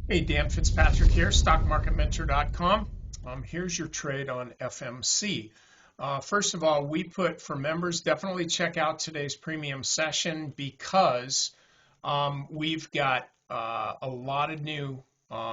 Hey, Dan Fitzpatrick here, stockmarketmentor.com. Here's your trade on FMC. First of all, we put for members, definitely check out today's premium session because we've got a lot of new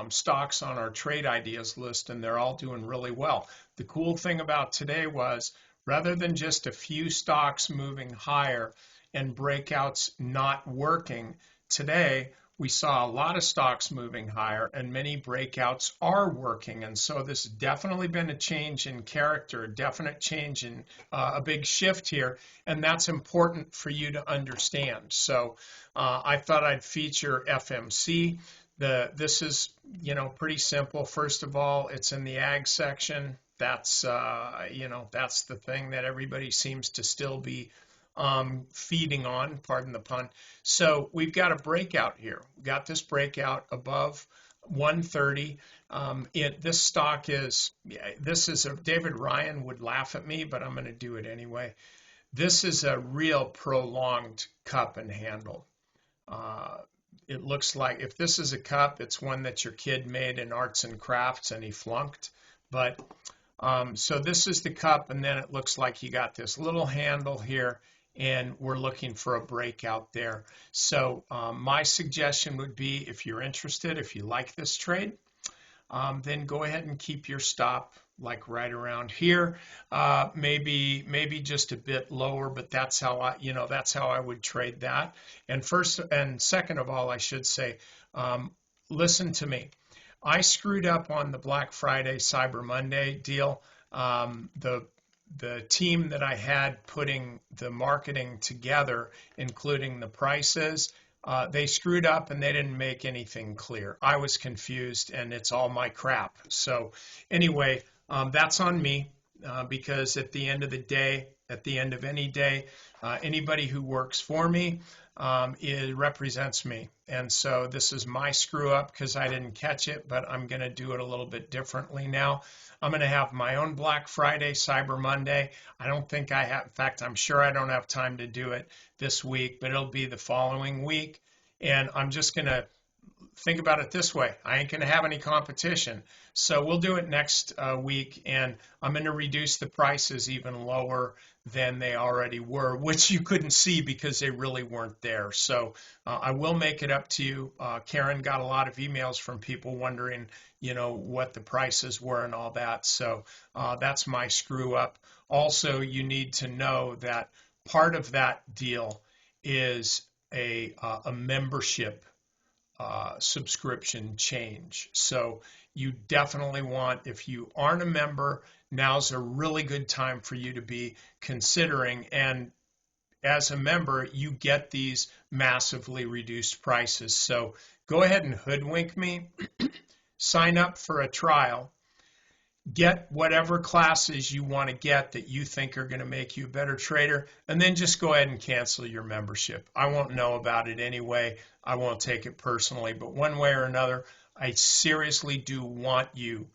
stocks on our trade ideas list and they're all doing really well. The cool thing about today was rather than just a few stocks moving higher and breakouts not working, today we saw a lot of stocks moving higher and many breakouts are working. And so this has definitely been a change in character, a definite change in a big shift here. And that's important for you to understand. So I thought I'd feature FMC. This is, pretty simple. First of all, it's in the ag section. That's, that's the thing that everybody seems to still be feeding on, pardon the pun. So we've got a breakout here. We got this breakout above 130. This stock is, David Ryan would laugh at me, but I'm going to do it anyway. This is a real prolonged cup and handle. It looks like if this is a cup, it's one that your kid made in arts and crafts and he flunked. But so this is the cup, and then it looks like you got this little handle here, and we're looking for a breakout there. So my suggestion would be, if you're interested, if you like this trade, then go ahead and keep your stop like right around here, maybe just a bit lower, but that's how I would trade that. And first and second of all, I should say, listen to me. I screwed up on the Black Friday Cyber Monday deal. The team that I had putting the marketing together, including the prices, they screwed up and they didn't make anything clear. I was confused and it's all my crap. So anyway, that's on me because at the end of the day, at the end of any day, anybody who works for me, it represents me. And so this is my screw up because I didn't catch it, but I'm going to do it a little bit differently now. I'm going to have my own Black Friday, Cyber Monday. I don't think I have, in fact, I'm sure I don't have time to do it this week, but it'll be the following week. And I'm just going to think about it this way. I ain't going to have any competition. So we'll do it next week, and I'm going to reduce the prices even lower than they already were, which you couldn't see because they really weren't there. So I will make it up to you. Karen got a lot of emails from people wondering, what the prices were and all that. So that's my screw up. Also, you need to know that part of that deal is a membership subscription change. So you definitely want, if you aren't a member, now's a really good time for you to be considering. And as a member, you get these massively reduced prices. So go ahead and hoodwink me, sign up for a trial, get whatever classes you want to get that you think are going to make you a better trader, and then just go ahead and cancel your membership. I won't know about it anyway. I won't take it personally, but one way or another, I seriously do want you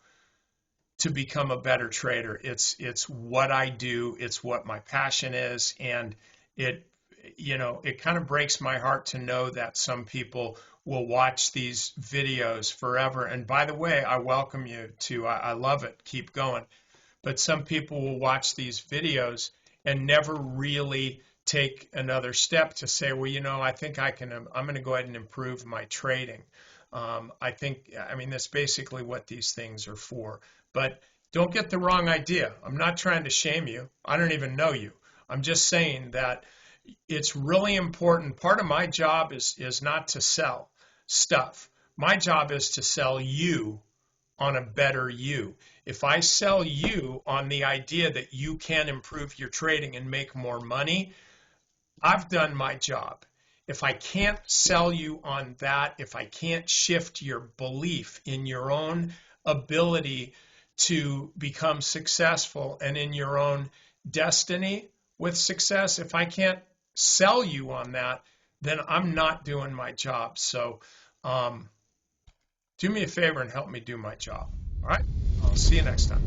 to become a better trader. It's what I do. It's what my passion is. And it kind of breaks my heart to know that some people will watch these videos forever. And by the way, I welcome you to, I love it. Keep going. But some people will watch these videos and never really take another step to say, well, I think I'm going to go ahead and improve my trading. That's basically what these things are for. But don't get the wrong idea. I'm not trying to shame you. I don't even know you. I'm just saying that it's really important. Part of my job is not to sell stuff. My job is to sell you on a better you. If I sell you on the idea that you can improve your trading and make more money, I've done my job. If I can't sell you on that, if I can't shift your belief in your own ability to become successful and in your own destiny with success, if I can't sell you on that, then I'm not doing my job. So do me a favor and help me do my job. All right, I'll see you next time.